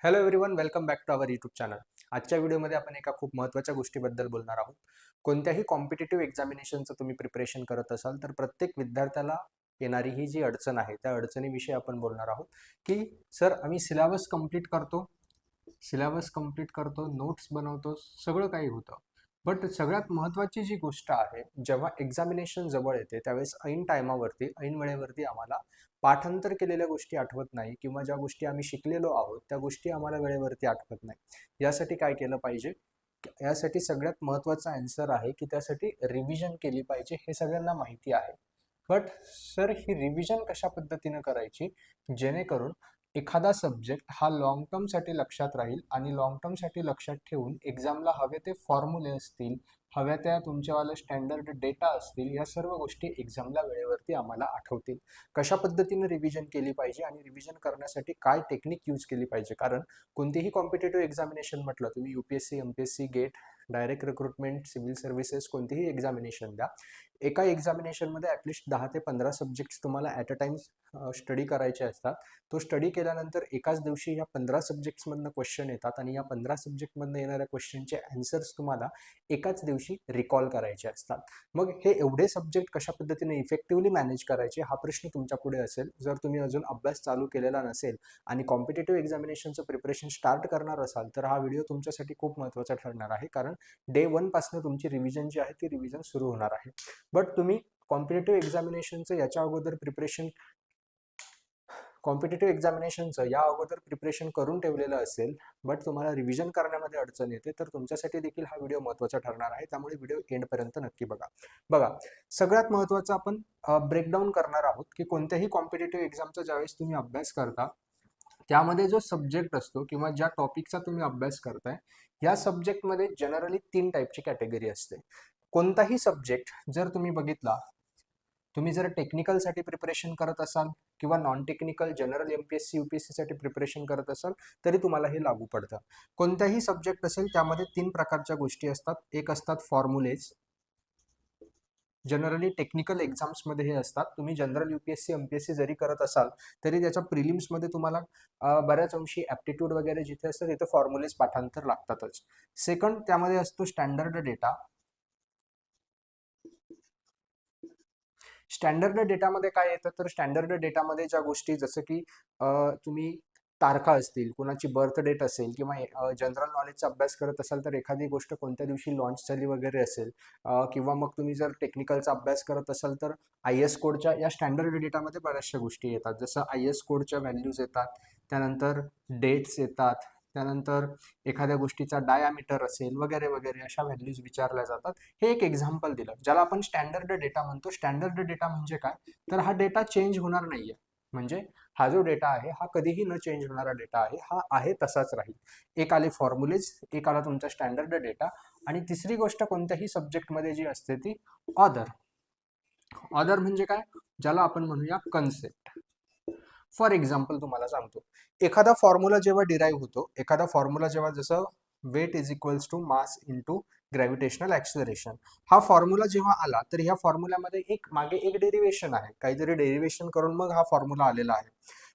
Hello everyone, welcome back to our YouTube channel. आजच्या व्हिडिओमध्ये आपण एका खूप महत्त्वाच्या गोष्टीबद्दल बोलणार आहोत. कोणत्याही कॉम्पिटिटिव्ह एक्झामिनेशनचं तुम्ही प्रिपरेशन करत असाल तर प्रत्येक विद्यार्थ्याला येणारी ही जी अडचण आहे त्या अडचणीविषयी आपण बोलणार आहोत की सर आम्ही सिलेबस कंप्लीट करतो, नोट्स बनवतो, सगळं काही होतं. बट सगळ्यात महत्त्वाची जी गोष्ट आहे, जेव्हा एक्झामिनेशन जवळ येते त्यावेळेस ऐन वेळेवरती आम्हाला पाठांतर केलेल्या गोष्टी आठवत नाही किंवा ज्या गोष्टी आम्ही शिकलेलो आहोत त्या गोष्टी आम्हाला वेळेवरती आठवत नाही. यासाठी काय केलं पाहिजे? यासाठी सगळ्यात महत्त्वाचा आन्सर आहे की त्यासाठी रिव्हिजन केली पाहिजे. हे सगळ्यांना माहिती आहे. बट सर ही रिव्हिजन कशा पद्धतीनं करायची जेणेकरून एखादा सब्जेक्ट हा लॉंग टर्मसाठी लक्षात राहील आणि लॉंग टर्मसाठी लक्षात ठेवून एक्झामला हवे ते फॉर्म्युले असतील, हव्या त्या तुमच्यावाले स्टँडर्ड डेटा असतील, या सर्व गोष्टी एक्झामला वेळेवरती आम्हाला आठवतील. कशा पद्धतीने रिव्हिजन केली पाहिजे आणि रिव्हिजन करण्यासाठी काय टेक्निक यूज केली पाहिजे, कारण कोणतीही कॉम्पिटेटिव्ह एक्झामिनेशन म्हटलं, तुम्ही UPSC, MPSC, GATE, direct recruitment, civil services कोणतीही एक्झामिनेशन द्या, एका एक्झामिनेशनमध्ये ॲटलिस्ट 10 ते 15 सब्जेक्ट्स तुम्हाला ॲट अ टाइम स्टडी करायचे असतात. तो स्टडी केल्यानंतर एकाच दिवशी या 15 सब्जेक्ट्समधनं क्वेश्चन येतात आणि या 15 सब्जेक्टमधनं येणाऱ्या क्वेश्चनचे आन्सर्स तुम्हाला एकाच दिवशी रिकॉल करायचे असतात. मग हे एवढे सब्जेक्ट कशा पद्धतीने इफेक्टिव्हली मॅनेज करायचे हा प्रश्न तुमच्या पुढे असेल. जर तुम्ही अजून अभ्यास चालू केलेला नसेल आणि कॉम्पिटेटिव्ह एक्झामिनेशनचं प्रिपरेशन स्टार्ट करणार असाल तर हा व्हिडिओ तुमच्यासाठी खूप महत्त्वाचा ठरणार आहे, कारण डे 1 पासून तुमची रिव्हिजन जी आहे ती रिव्हिजन सुरू होणार आहे. बट तुम्ही कॉम्पिटेटिव्ह एक्झामिनेशनचं या अगोदर प्रिपरेशन करून ठेवलेलं असेल, बट तुम्हाला रिव्हिजन करण्यामध्ये अडचण येते, तर तुमच्यासाठी देखील हा व्हिडिओ महत्त्वाचा ठरणार आहे. त्यामुळे व्हिडिओ एंडपर्यंत नक्की बघा. बघा, सगळ्यात महत्त्वाचं आपण ब्रेकडाऊन करणार आहोत की कोणत्याही कॉम्पिटेटिव्ह एक्झामचा ज्यावेळेस तुम्ही अभ्यास करता त्यामध्ये जो सब्जेक्ट असतो किंवा ज्या टॉपिकचा तुम्ही अभ्यास करताय, या सब्जेक्टमध्ये जनरली 3 टाईपची कॅटेगरी असते. कोणताही सब्जेक्ट जर तुम्ही बघितला, तुम्ही जर टेक्निकलसाठी प्रिपरेशन करत असाल किंवा non technical general MPSC UPSC साठी प्रिपरेशन करत असाल तरी तुम्हाला हे लागू पडतं. कोणताही सब्जेक्ट असेल त्यामध्ये 3 प्रकारच्या गोष्टी असतात. एक असतात फॉर्म्युलेज, जनरली टेक्निकल एक्झाम्समध्ये हे असतात. तुम्ही जनरल UPSC MPSC जरी करत असाल तरी त्याच्या प्रिलिम्समध्ये तुम्हाला बऱ्याच अंशी ॲप्टिट्यूड वगैरे जिथे असतं तिथे फॉर्म्युलेज पाठांतर लागतातच. सेकंड, त्यामध्ये असतो स्टँडर्ड डेटा. स्टँडर्ड डेटामध्ये काय येतं, तर स्टँडर्ड डेटामध्ये ज्या गोष्टी जसं की तुम्ही तारखा असतील, कुणाची बर्थ डेट असेल किंवा जनरल नॉलेजचा अभ्यास करत असाल तर एखादी गोष्ट कोणत्या दिवशी लॉन्च झाली वगैरे असेल, किंवा मग तुम्ही जर टेक्निकलचा अभ्यास करत असाल तर IS कोडच्या या स्टँडर्ड डेटामध्ये बऱ्याचशा गोष्टी येतात. जसं IS कोडच्या व्हॅल्यूज येतात, त्यानंतर डेट्स येतात, त्यानंतर एखाद्या गोष्टीचा डायामीटर असेल वगैरे वगैरे अशा व्हॅल्यूज विचारल्या जातात. हे एक एक्झाम्पल दिलं ज्याला आपण स्टँडर्ड डेटा म्हणतो. स्टँडर्ड डेटा म्हणजे काय, तर हा डेटा चेंज होणार नाहीये. म्हणजे हा जो डेटा आहे हा कधीही न चेंज होणारा डेटा आहे, हा आहे तसाच राहील. एक आले फॉर्म्युलेज, एक आला तुमचा स्टँडर्ड डेटा, आणि तिसरी गोष्ट कोणत्याही सब्जेक्टमध्ये जी असते ती ऑदर. ऑदर म्हणजे काय, ज्याला आपण म्हणूया कन्सेप्ट. फॉर एक्झाम्पल तुम्हाला सांगतो, एखादा फॉर्म्युला जेव्हा जसं weight is equals to mass into gravitational acceleration, हा फॉर्म्युला जेव्हा आला तर ह्या फॉर्म्युल्यामध्ये मागे एक डेरिवेशन आहे, काहीतरी डेरिवेशन करून मग हा फॉर्म्युला आलेला आहे.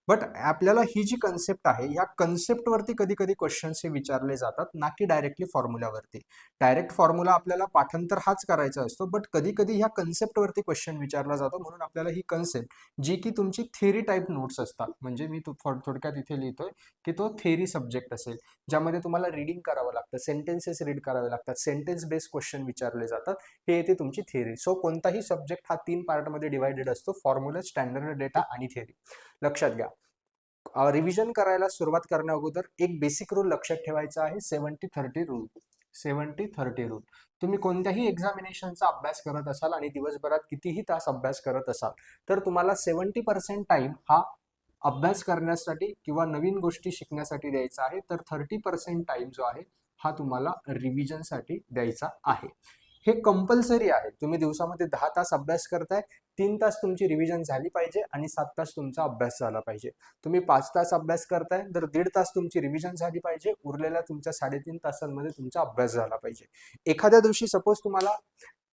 बट आपल्याला ही जी कन्सेप्ट आहे या कन्सेप्टवरती कधी कधी क्वेश्चन्स हे विचारले जातात, ना की डायरेक्टली फॉर्म्युल्यावरती. डायरेक्ट फॉर्म्युला आपल्याला पाठांतर हाच करायचा असतो, बट कधी कधी ह्या कन्सेप्टवरती क्वेश्चन विचारला जातो. म्हणून आपल्याला ही कन्सेप्ट, जी की तुमची थेरी टाईप नोट्स असतात, म्हणजे मी थोडक्यात इथे लिहितोय की तो थेरी सब्जेक्ट असेल, ज्यामध्ये तुम्हाला रीडिंग करावं लागतं, सेंटेन्सेस रीड करावे लागतात, सेंटेन्स बेस्ड क्वेश्चन विचारले जातात, हे येते तुमची थेरी. सो कोणताही सब्जेक्ट हा 3 पार्टमध्ये डिवायडेड असतो: फॉर्म्युला, स्टँडर्ड डेटा आणि थेरी. लक्षात घ्या, रिव्हिजन करायला सुरुवात करण्या अगोदर एक बेसिक रूल लक्षात ठेवायचा आहे, 70-30 रूल. 70-30 रूल. तुम्ही कोणत्याही एक्झामिनेशनचा अभ्यास करत असाल आणि दिवसभरात कितीही तास अभ्यास करत असाल तर तुम्हाला 70% टाइम हा अभ्यास करण्यासाठी किंवा नवीन गोष्टी शिकण्यासाठी द्यायचा आहे, तर 30% टाइम जो आहे हा तुम्हाला रिव्हिजनसाठी द्यायचा आहे. हे कंपल्सरी आहे. तुम्ही दिवसामध्ये 10 तास अभ्यास करताय, 3 तास तुमची रिव्हिजन झाली पाहिजे आणि 7 तास तुमचा अभ्यास झाला पाहिजे. तुम्ही 5 तास अभ्यास करताय तर 1.5 तास तुमची रिव्हिजन झाली पाहिजे, उरलेल्या तुमच्या 3.5 तासांमध्ये तुमचा अभ्यास झाला पाहिजे. एखाद्या दिवशी सपोज तुम्हाला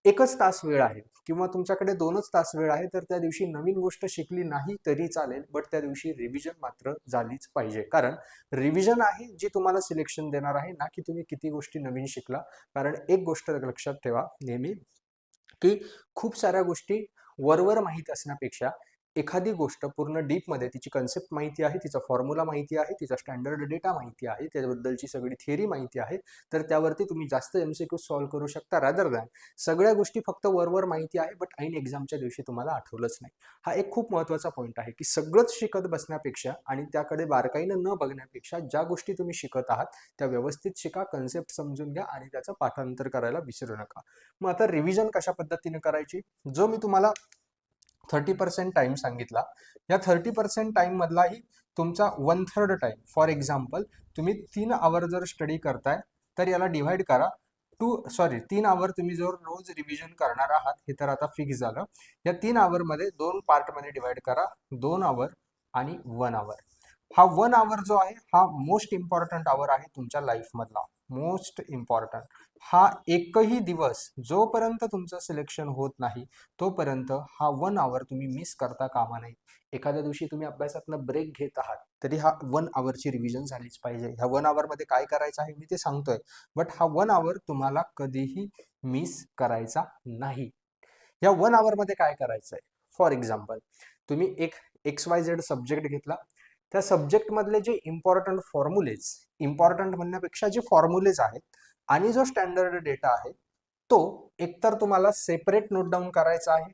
एकच तास वेळ आहे किंवा तुमच्याकडे 2च तास वेळ आहे, तर त्या दिवशी नवीन गोष्ट शिकली नाही तरी चालेल, बट त्या दिवशी रिव्हिजन मात्र झालीच पाहिजे. कारण रिव्हिजन आहे जी तुम्हाला सिलेक्शन देणार आहे, ना की तुम्ही किती गोष्टी नवीन शिकला. कारण एक गोष्ट लक्षात ठेवा नेहमी, की खूप साऱ्या गोष्टी वरवर माहीत असण्यापेक्षा एखादी गोष्ट पूर्ण डीपमध्ये तिची कन्सेप्ट माहिती आहे, तिचा फॉर्म्युला माहिती आहे, तिचा स्टँडर्ड डेटा माहिती आहे, त्याबद्दलची सगळी थिअरी माहिती आहे, तर त्यावरती तुम्ही जास्त MCQ सॉल्व्ह करू शकता रादर दॅन सगळ्या गोष्टी फक्त वरवर माहिती आहे बट ऐन एक्झामच्या दिवशी तुम्हाला आठवलंच नाही. हा एक खूप महत्त्वाचा पॉईंट आहे, की सगळंच शिकत बसण्यापेक्षा आणि त्याकडे बारकाईनं न बघण्यापेक्षा ज्या गोष्टी तुम्ही शिकत आहात त्या व्यवस्थित शिका, कन्सेप्ट समजून घ्या आणि त्याचं पाठांतर करायला विसरू नका. मग आता रिव्हिजन कशा पद्धतीने करायची, जो मी तुम्हाला 30% टाइम सांगितला, या 30% टाइम मधलाही तुमचा 1/3 टाइम, फॉर एक्झाम्पल तुम्ही 3 आवर जर स्टडी करताय तर याला डिव्हाइड करा 3 आवर तुम्ही जर रोज रिव्हिजन करणार आहात, हे तर आता फिक्स झालं. या 3 आवर 2 पार्टमध्ये डिव्हाइड करा, 2 आवर आणि 1 आवर. हा 1 आवर जो आहे हा मोस्ट इम्पॉर्टंट आवर आहे तुमच्या लाईफमधला, मोस्ट इम्पॉर्टंट. हा एकही दिवस जोपर्यंत तुमचं सिलेक्शन होत नाही तोपर्यंत हा 1 आवर तुम्ही मिस करता कामा नये. एखाद्या दिवशी तुम्ही अभ्यासातनं ब्रेक घेत आहात तरी हा 1 आवरची रिव्हिजन झालीच पाहिजे. ह्या 1 आवरमध्ये काय करायचं आहे मी ते सांगतोय, बट हा 1 आवर तुम्हाला कधीही मिस करायचा नाही. या 1 आवरमध्ये काय करायचं आहे, फॉर एक्झाम्पल तुम्ही एक XYZ सब्जेक्ट घेतला, त्या सब्जेक्टमधले जे इम्पॉर्टंट फॉर्म्युलेज, इम्पॉर्टंट म्हणण्यापेक्षा जे फॉर्म्युलेज आहेत आणि जो स्टँडर्ड डेटा आहे तो एकतर तुम्हाला सेपरेट नोट डाऊन करायचा आहे.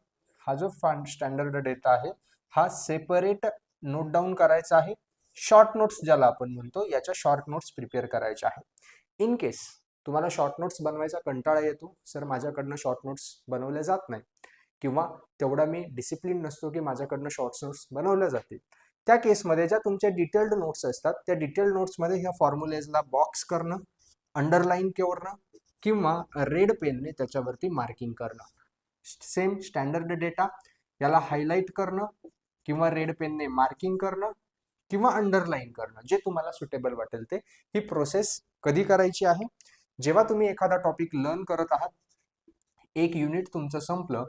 हा जो स्टँडर्ड डेटा आहे हा सेपरेट नोट डाऊन करायचा आहे. शॉर्ट नोट्स ज्याला आपण म्हणतो, याच्या शॉर्ट नोट्स प्रिपेअर करायच्या आहे. इन केस तुम्हाला शॉर्ट नोट्स बनवायचा कंटाळा येतो, सर माझ्याकडनं शॉर्ट नोट्स बनवल्या जात नाही किंवा तेवढा मी डिसिप्लिन नसतो की माझ्याकडनं शॉर्ट नोट्स बनवल्या जातील, त्या केसमध्ये ज्या तुमच्या डिटेल्ड नोट्स असतात त्या डिटेल्ड नोट्समध्ये ह्या फॉर्म्युलेजला बॉक्स करणं, अंडरलाईन करणं किंवा रेड पेनने त्याच्यावरती मार्किंग करणं. सेम स्टँडर्ड डेटा याला हायलाईट करणं किंवा रेड पेनने मार्किंग करणं किंवा अंडरलाईन करणं, जे तुम्हाला सुटेबल वाटेल ते. ही प्रोसेस कधी करायची आहे, जेव्हा तुम्ही एखादा टॉपिक लर्न करत आहात, एक युनिट तुमचं संपलं,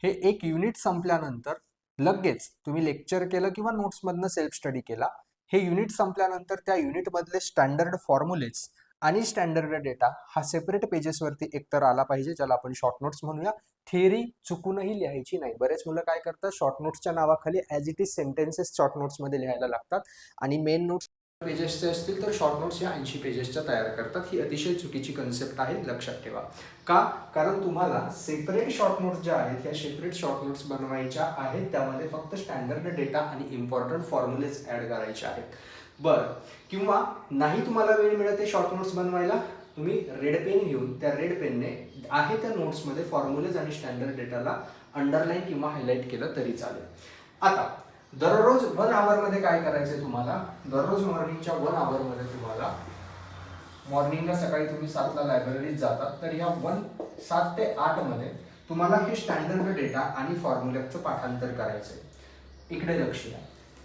हे एक युनिट संपल्यानंतर लगेच तुम्ही लेक्चर केलं किंवा नोट्समधनं सेल्फ स्टडी केला, हे युनिट संपल्यानंतर त्या युनिटमधले स्टँडर्ड फॉर्म्युलेज आणि स्टँडर्ड डेटा हा सेपरेट पेजेसवरती एकतर आला पाहिजे, ज्याला आपण शॉर्ट नोट्स म्हणूया. थिअरी चुकूनही लिहायची नाही. बरेच मुलं काय करतात, शॉर्ट नोट्सच्या नावाखाली as it is sentences short नोट्समध्ये लिहायला लागतात आणि मेन नोट्स पेजेसचे असतील तर शॉर्ट नोट्स या 80 पेजेसच्या तयार करतात. ही अतिशय चुकीची कन्सेप्ट आहे, लक्षात ठेवा. का? कारण तुम्हाला सेपरेट शॉर्ट नोट्स ज्या आहेत ह्या सेपरेट शॉर्ट नोट्स बनवायच्या आहेत, त्यामध्ये फक्त स्टँडर्ड डेटा आणि इम्पॉर्टंट फॉर्म्युलेज ॲड करायचे आहेत. बरं, किंवा नाही तुम्हाला वेळ मिळत आहे शॉर्ट नोट्स बनवायला, तुम्ही रेड पेन घेऊन त्या रेड पेनने आहे त्या नोट्समध्ये फॉर्म्युलेज आणि स्टँडर्ड डेटाला अंडरलाईन किंवा हायलाईट केलं तरी चालेल. आता दररोज 1 आवरमध्ये काय करायचंय तुम्हाला, दररोज मॉर्निंगच्या 1 आवरमध्ये तुम्हाला, मॉर्निंगला सकाळी तुम्ही 7ला लायब्ररीत जातात, तर ह्या 7 ते 8 मध्ये तुम्हाला हे स्टँडर्ड डेटा आणि फॉर्म्युल्याचं पाठांतर करायचंय. इकडे लक्ष द्या.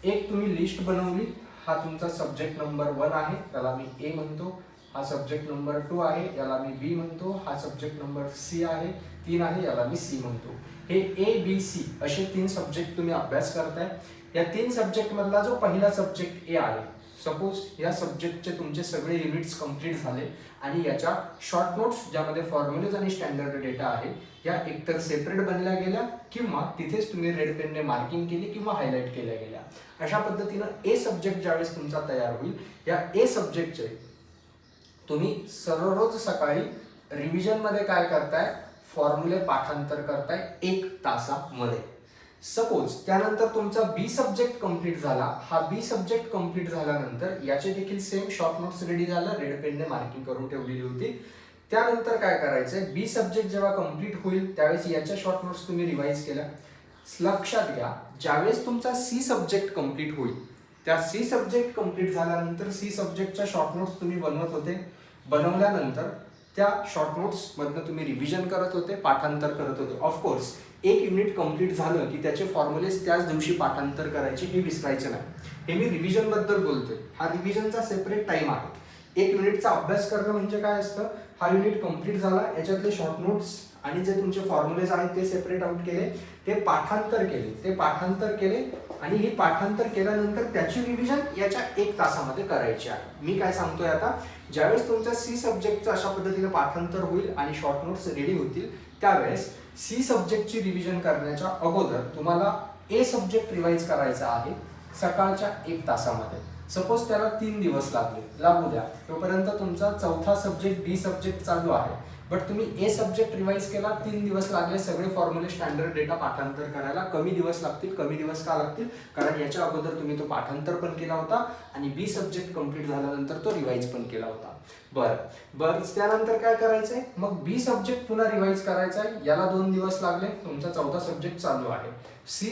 एक तुम्ही लिस्ट बनवली, हा तुमचा सब्जेक्ट नंबर 1 आहे, त्याला मी ए म्हणतो. हा सब्जेक्ट नंबर 2 आहे, याला मी बी म्हणतो. हा सब्जेक्ट नंबर सी आहे, 3 आहे, याला मी सी म्हणतो. हे A, B, C असे 3 सब्जेक्ट तुम्ही अभ्यास करताय. या 3 सब्जेक्ट मधला जो पहिला सब्जेक्ट ए आहे, सपोज या सब्जेक्टचे तुमचे सगळे युनिट्स कंप्लीट झाले आणि याच्या शॉर्ट नोट्स ज्यामध्ये फॉर्म्युलेज आणि स्टँडर्ड डेटा आहे या एकतर सेपरेट बनल्या गेल्या किंवा तिथेच तुम्ही रेड पेनने मार्किंग केली किंवा हायलाईट केल्या गेल्या. अशा पद्धतीनं ए सब्जेक्ट ज्यावेळेस तुमचा तयार होईल, या ए सब्जेक्टचे तुम्ही सर्वरोज सकाळी रिव्हिजनमध्ये काय करताय, फॉर्म्युले पाठांतर करताय 1 तासामध्ये. सपोज त्यानंतर तुमचा बी सब्जेक्ट कंप्लीट झाला. हा बी सब्जेक्ट कंप्लीट झाल्यानंतर याचे देखील सेम शॉर्ट नोट्स रेडी झालं, रेड पेनने मार्किंग करून ठेवलेली होती. त्यानंतर काय करायचंय, बी सब्जेक्ट जेव्हा कंप्लीट होईल त्यावेळेस याच्या शॉर्ट नोट्स तुम्ही रिवाइज केल्या. लक्षात घ्या, ज्यावेळेस तुमचा सी सब्जेक्ट कंप्लीट होईल, त्या सी सब्जेक्ट कंप्लीट झाल्यानंतर सी सब्जेक्टच्या शॉर्ट नोट्स तुम्ही बनवत होते. बनवल्यानंतर त्या शॉर्ट नोट्स मधनं तुम्ही रिव्हिजन करत होते, पाठांतर करत होते. ऑफकोर्स एक युनिट कंप्लीट झालं की त्याचे फॉर्म्युलेज त्याच दिवशी पाठांतर करायचे, हे विसरायचं नाही. हे मी रिव्हिजन बद्दल बोलतोय. हा रिव्हिजनचा सेपरेट टाइम आहे. एक युनिटचा अभ्यास करणं म्हणजे काय असतं, हा युनिट कंप्लीट झाला, याच्यातले शॉर्ट नोट्स आणि जे तुमचे फॉर्म्युलेज आहेत ते सेपरेट आउट केले, ते पाठांतर केले आणि हे पाठांतर केल्यानंतर त्याची रिव्हिजन याच्या 1 तासामध्ये करायची आहे. मी काय सांगतोय आता, ज्यावेळेस तुमच्या सी सब्जेक्टचं अशा पद्धतीने पाठांतर होईल आणि शॉर्ट नोट्स रेडी होतील, त्यावेळेस सी सब्जेक्टची रिव्हिजन करण्याच्या अगोदर तुम्हाला ए सब्जेक्ट रिवाइज करायचा आहे सकाळच्या 1 तासामध्ये. सपोज त्याला 3 दिवस लागू द्या, तोपर्यंत तुमचा चौथा सब्जेक्ट बी सब्जेक्ट चालू आहे, बट तुम्ही ए सब्जेक्ट रिवाइज केला, 3 दिवस लागले सगळे फॉर्म्युले स्टँडर्ड डेटा पाठांतर करायला. कमी दिवस लागतील. कमी दिवस का लागतील, कारण याच्या अगोदर तुम्ही तो पाठांतर पण केला होता आणि बी सब्जेक्ट कंप्लीट झाल्यानंतर तो रिवाइज पण केला होता. बरं त्यानंतर काय करायचंय, मग बी सब्जेक्ट पुन्हा रिवाइज करायचा आहे, याला 2 दिवस लागले, तुमचा चौथा सब्जेक्ट चालू आहे. सी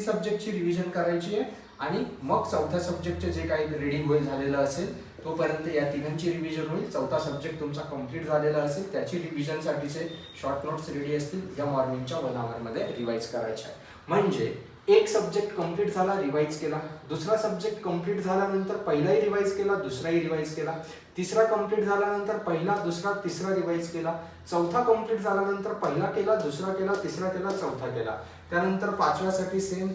सब्जेक्टची रिव्हिजन करायची आहे आणि मग चौथ्या सब्जेक्टचे जे काही रेडी झालेलं असेल तोपर्यंत या तिघांची रिव्हिजन होईल. चौथा सब्जेक्ट तुमचा कंप्लीट झालेला असेल, त्याची रिव्हिजनसाठीचे शॉर्ट नोट्स रेडी असतील, या मॉर्निंगच्या 1 आवरमध्ये रिवाइज करायचे आहे. म्हणजे एक सब्जेक्ट कंप्लीट झाला, रिवाइज केला, दुसरा सब्जेक्ट कंप्लीट झाल्यानंतर पहिलाही रिवाइज केला, दुसराही रिवाइज केला, तिसरा कंप्लीट झाल्यानंतर पहिला, दुसरा, तिसरा रिवाइज केला, चौथा कंप्लीट झाल्यानंतर पहिला केला, दुसरा केला, तिसरा केला, चौथा केला. त्यानंतर पाचव्यासाठी सेम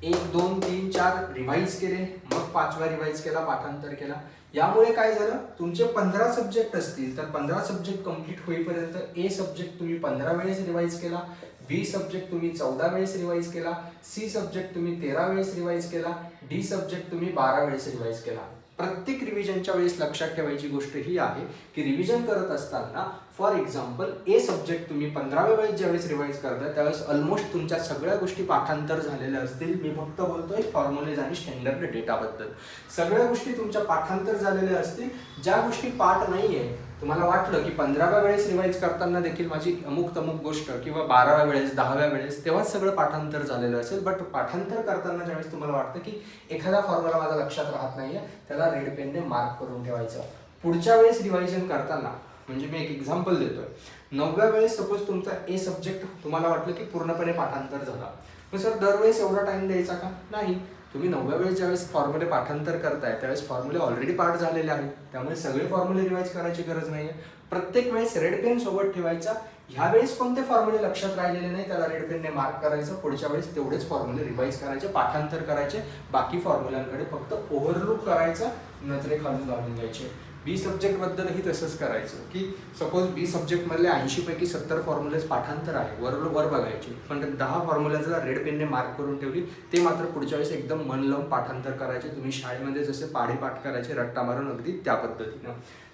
1 2 3 4 रिवाइज केले, मग पाचवा रिवाइज केला, पाठांतर केला. यामुळे काय झालं, तुमचे 15 सब्जेक्ट असतील तर 15 सब्जेक्ट कंप्लीट होईपर्यंत ए सब्जेक्ट तुम्ही 15 वेळेस रिवाइज केला, बी सब्जेक्ट तुम्ही 14 वेळेस रिवाइज केला, सी सब्जेक्ट तुम्ही 13 वेळेस रिवाइज केला, डी सब्जेक्ट तुम्ही 12 वेळेस रिवाइज केला. प्रत्येक रिव्हिजनच्या वेळेस लक्षात ठेवायची गोष्ट ही आहे की रिव्हिजन करत असताना फॉर एक्झाम्पल ए सब्जेक्ट तुम्ही 15व्या वेळेस ज्यावेळेस रिवाइज करता त्यावेळेस ऑलमोस्ट तुमच्या सगळ्या गोष्टी पाठांतर झालेल्या असतील. मी फक्त बोलतोय फॉर्म्युलेज आणि स्टँडर्ड डेटाबद्दल. सगळ्या गोष्टी तुमच्या पाठांतर झालेल्या असतील. ज्या गोष्टी पाठ नाहीये, तुम्हाला वाटलं की 15व्या वेळेस रिवाइज करताना देखील माझी अमुक तमुक गोष्ट किंवा 12व्या वेळेस 10व्या वेळेस तेव्हाच सगळं पाठांतर झालेलं असेल, बट पाठांतर करताना ज्यावेळेस तुम्हाला वाटतं की एखादा फॉर्म्युला माझा लक्षात राहत नाहीये, त्याला रेड पेनने मार्क करून ठेवायचं. पुढच्या वेळेस रिव्हायझन करताना, म्हणजे मी एक एक्झाम्पल देतोय, 9व्या वेळेस सपोज तुमचा ए सब्जेक्ट तुम्हाला वाटलं की पूर्णपणे पाठांतर झाला, मग सर दरवेळेस एवढा टाइम द्यायचा का? नाही. तुम्ही 9व्या वेळेस ज्यावेळेस फॉर्म्युले पाठांतर करताय त्यावेळेस फॉर्म्युले ऑलरेडी पाठ झालेले आहेत, त्यामुळे सगळे फॉर्म्युले रिवाइज करायची गरज नाहीये. प्रत्येक वेळेस रेड पेन सोबत ठेवायचा. ह्या वेळेस कोणते फॉर्म्युले लक्षात राहिलेले नाही त्याला रेड पेनने मार्क करायचं. पुढच्या वेळेस तेवढेच फॉर्म्युले रिवाइज करायचे, पाठांतर करायचे, बाकी फॉर्म्युलांकडे फक्त ओव्हरलुक करायचं, नजरे खालून घालून घ्यायचे. बी सब्जेक्ट बद्दलही तसंच करायचं की सपोज बी सब्जेक्ट मधले 80 पैकी 70 फॉर्म्युलेज पाठांतर आहे, वर बघायचे, पण 10 फॉर्म्युलेजला रेड पेनने मार्क करून ठेवली, ते मात्र पुढच्या वेळेस एकदम मन लावून पाठांतर करायचे. तुम्ही शाळेमध्ये जसे पाढे पाठ करायचे रट्टा मारून अगदी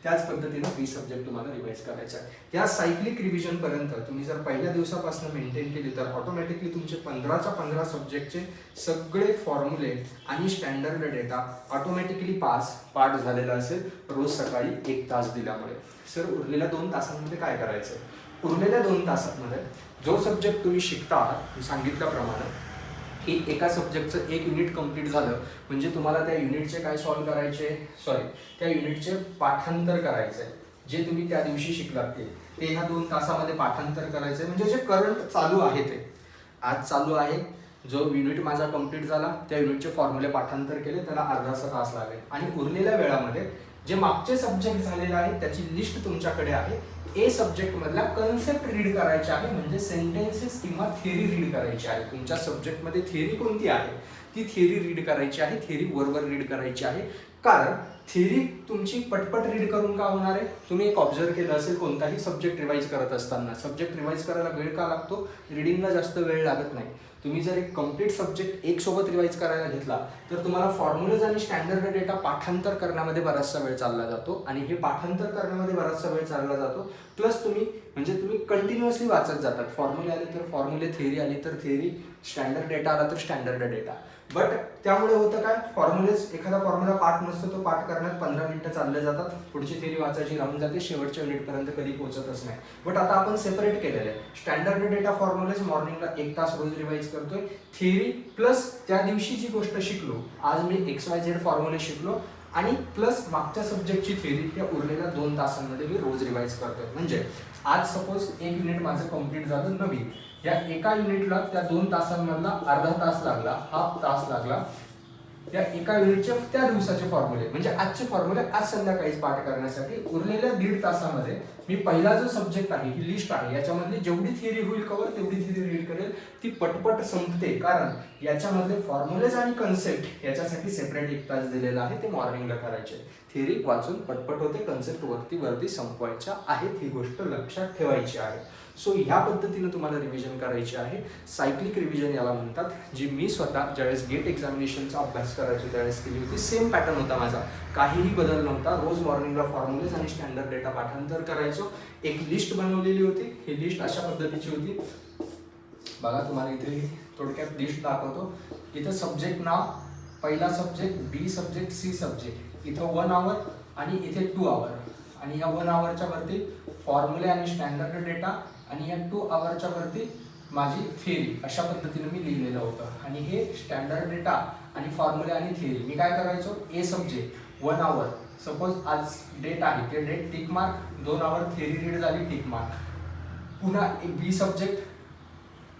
त्याच पद्धतीनं बी सब्जेक्ट तुम्हाला रिवाइज करायचा आहे. या सायक्लिक रिव्हिजन पर्यंत तुम्ही जर पहिल्या दिवसापासून मेंटेन केली तर ऑटोमॅटिकली तुमचे 15च्या 15 सब्जेक्टचे सगळे फॉर्म्युले आणि स्टँडर्ड डेटा ऑटोमॅटिकली पाठ झालेला असेल रोज सकाळी 1 तास दिल्यामुळे. सर उरलेल्या 2 तासांमध्ये काय करायचं? उरलेल्या 2 तासांमध्ये जो सब्जेक्ट तुम्ही शिकता आहात, सांगितल्याप्रमाणे की एका सब्जेक्टचं एक युनिट कंप्लीट झालं म्हणजे तुम्हाला त्या युनिटचे काय सॉल्व करायचे, त्या युनिटचे पाठांतर करायचे. जे तुम्ही त्या दिवशी शिकलात ते ह्या 2 तासामध्ये पाठांतर करायचे. म्हणजे जे करंट चालू आहे, ते आज चालू आहे, जो युनिट माझा कंप्लीट झाला त्या युनिटचे फॉर्म्युले पाठांतर केले, त्याला अर्धासा तास लागेल. आणि उरलेल्या वेळामध्ये जे मागचे सब्जेक्ट झालेले आहेत त्याची लिस्ट तुमच्याकडे आहे. ए सब्जेक्ट मधल्या कन्सेप्ट रीड करायचे आहे, म्हणजे सेंटेन्सेस किंवा थिअरी रीड करायची आहे. तुमच्या सब्जेक्टमध्ये थिअरी कोणती आहे ती थिअरी रीड करायची आहे, थिअरी वरवर रीड करायची आहे. कारण थिअरी तुमची पटपट रीड करून का होणार आहे? तुम्ही एक ऑब्झर्व केलं असेल, कोणताही सब्जेक्ट रिवाइज करत असताना सब्जेक्ट रिवाइज करायला वेळ का लागतो? रीडिंगला जास्त वेळ लागत नाही. तुम्ही जर एक कंप्लीट सब्जेक्ट एक सोबत रिवाइज करायला घेतला तर तुम्हाला फॉर्म्युलेज आणि स्टँडर्ड डेटा पाठांतर करण्यामध्ये बराचसा वेळ चालला जातो, आणि हे पाठांतर करण्यामध्ये बराचसा वेळ चालला जातो. प्लस तुम्ही कंटिन्युअसली वाचत जातात. फॉर्म्युले आले तर फॉर्म्युले, थिअरी आली तर थिअरी, स्टँडर्ड डेटा आला तर स्टँडर्ड डेटा. बट त्यामुळे होतं काय, एखादा फॉर्म्युला पाठ नसतो, तो पाठ करण्यात 15 मिनिटं चालले जातात, पुढची थिअरी वाचायची राहून जाते, शेवटच्या युनिटपर्यंत कधी पोहोचतच नाही. बट आता आपण सेपरेट केलेलं आहे. स्टँडर्ड डेटा फॉर्म्युलेज मॉर्निंगला 1 तास रोज रिवाइज करतोय. थिअरी प्लस त्या दिवशी जी गोष्ट शिकलो, आज मी XYZ फॉर्म्युले शिकलो, आणि प्लस मागच्या सब्जेक्टची थिअरी या उरलेल्या 2 तासांमध्ये मी रोज रिवाइज करतोय. म्हणजे आज सपोज एक युनिट माझं कंप्लीट झालं नवीन, या एका युनिटला त्या 2 तासांमधला अर्धा तास लागला, हाफ तास लागला, या एका युनिटचे त्या दिवसाचे फॉर्म्युले, म्हणजे आजचे फॉर्म्युले आज संध्याकाळीच पाठ करण्यासाठी उरलेल्या 1.5 तासामध्ये मी पहिला जो सब्जेक्ट आहे, ही लिस्ट आहे, याच्यामधली जेवढी थिअरी होईल कवर तेवढी थिअरी रीड करेल. ती पटपट संपते, कारण याच्यामधले फॉर्म्युलेज आणि कन्सेप्ट याच्यासाठी सेपरेट 1 तास दिलेला आहे, ते मॉर्निंगला करायचे. थिअरी वाचून पटपट होते, कन्सेप्ट वरती संपवायच्या आहेत, ही गोष्ट लक्षात ठेवायची आहे. सो ह्या पद्धतीनं तुम्हाला रिव्हिजन करायची आहे. सायक्लिक रिव्हिजन याला म्हणतात, जी मी स्वतः ज्यावेळेस गेट एक्झामिनेशनचा अभ्यास करायचो त्यावेळेस केली होती. सेम पॅटर्न होता माझा, काहीही बदल नव्हता. रोज मॉर्निंगला फॉर्म्युलेज आणि स्टँडर्ड डेटा पाठांतर करायचो. एक लिस्ट बनवलेली होती, ही लिस्ट अशा पद्धतीची होती बघा. तुम्हाला इथे थोडक्यात लिस्ट दाखवतो. इथं सब्जेक्ट नाव, पहिला subject, B subject, C subject, इथं 1 आवर आणि इथे 2 आवर, आणि या 1 आवरच्या वरती फॉर्म्युले आणि स्टँडर्ड डेटा, आणि या 2 आवरच्या वरती माझी थिअरी. अशा पद्धतीने मी लिहिलेलं होतं. आणि हे स्टँडर्ड डेटा आणि फॉर्म्युले आणि थिअरी मी काय करायचो, ए सब्जेक्ट 1 आवर, सपोज आज डेट आहे, ते डेट टिक मार्क, 2 आवर थिअरी रीड झाली टिक मार्क. पुन्हा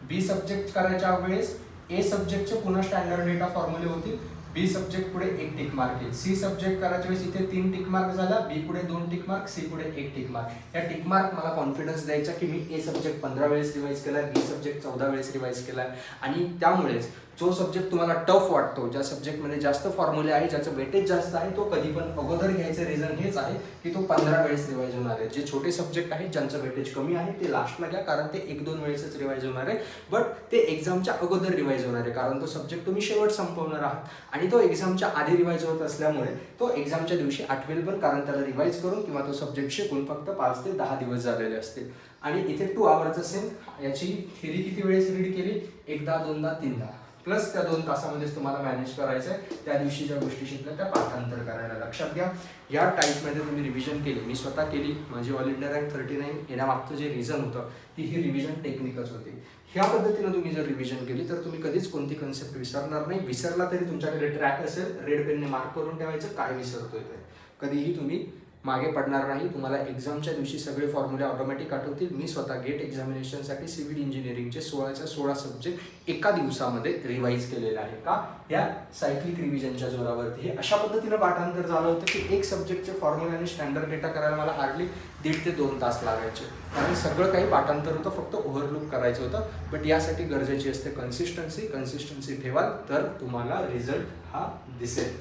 बी सब्जेक्ट करायच्या वेळेस ए सब्जेक्टचे पुन्हा स्टँडर्ड डेटा फॉर्म्युले होतील, बी सब्जेक्ट पुढे 1 टिक मार्क येईल. सी सब्जेक्ट करायच्या वेळेस इथे 3 टिक मार्क झाला, बी पुढे 2 टिक मार्क, सी पुढे 1 टिक मार्क. या टिक मार्क मला कॉन्फिडन्स द्यायचा की मी ए सब्जेक्ट 15 वेळेस रिवाईज केलाय, बी सब्जेक्ट 14 वेळेस रिवाईज केलाय. आणि त्यामुळेच जो सब्जेक्ट तुम्हाला टफ वाटतो, ज्या सब्जेक्टमध्ये जास्त फॉर्म्युले आहे, ज्याचं वेटेज जास्त आहे, तो कधी पण अगोदर घ्यायचं रिझन हेच आहे की तो 15 वेळेस रिवाईज होणार आहे. जे छोटे सब्जेक्ट आहेत ज्यांचं वेटेज कमी आहे ते लास्टला घ्या, कारण ते 1-2 वेळेसच रिवाईज होणार आहे. बट ते एक्झामच्या अगोदर रिवाईज होणार आहे, कारण तो सब्जेक्ट तुम्ही शेवट संपवणार आहात. आणि तो एक्झामच्या आधी रिवाईज होत असल्यामुळे तो एक्झामच्या दिवशी आठवेल पण, कारण त्याला रिवाईज करून किंवा तो सब्जेक्ट शिकून फक्त 5 ते 10 दिवस झालेले असतील. आणि इथे 2 आवरचं सेम, याची थिअरी किती वेळेस रीड केली, 1दा 2दा 3दा, प्लस त्या 2 तासामध्येच तुम्हाला मॅनेज करायचं आहे. त्या दिवशी ज्या गोष्टी शिकल्या त्या पाठांतर करायला. लक्षात घ्या, या टाईपमध्ये तुम्ही रिव्हिजन केली, मी स्वतः केली. माझी ऑल इंडिया रँक 39 येण्यामागचं जे रिझन होतं ती ही रिव्हिजन टेक्निकच होती. ह्या पद्धतीनं तुम्ही जर रिव्हिजन केली तर तुम्ही कधीच कोणती कन्सेप्ट विसरणार नाही. विसरला तरी तुमच्याकडे ट्रॅक असेल, रेड पेनने मार्क करून ठेवायचं काय विसरतोय ते. कधीही तुम्ही मागे पडणार नाही. तुम्हाला एक्झामच्या दिवशी सगळे फॉर्म्युले ऑटोमॅटिक आठवतील. मी स्वतः गेट एक्झामिनेशनसाठी सिव्हिल इंजिनिअरिंगचे 16च्या 16 सब्जेक्ट एका दिवसामध्ये रिवाईज केलेले आहे. का? या सायक्लिक रिव्हिजनच्या जोरावरती. हे अशा पद्धतीनं पाठांतर झालं होतं की एक सब्जेक्टचे फॉर्म्युले आणि स्टँडर्ड डेटा करायला मला हार्डली 1.5 ते 2 तास लागायचे. आणि सगळं काही पाठांतर होतं, फक्त ओव्हरलुक करायचं होतं. बट यासाठी गरजेची असते कन्सिस्टन्सी ठेवाल तर तुम्हाला रिझल्ट हा दिसेल.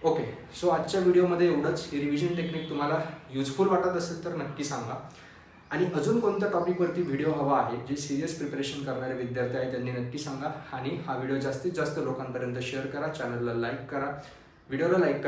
ओके, सो आजच्या व्हिडिओमध्ये एवढंच. ही रिव्हिजन टेक्निक तुम्हाला युजफुल वाटत असेल तर नक्की सांगा. आणि अजून कोणत्या टॉपिकवरती व्हिडिओ हवा आहे, जे सिरियस प्रिपरेशन करणारे विद्यार्थी आहेत त्यांनी नक्की सांगा. आणि हा व्हिडिओ जास्तीत जास्त लोकांपर्यंत शेअर करा, चॅनलला लाईक करा, व्हिडिओला लाईक करा.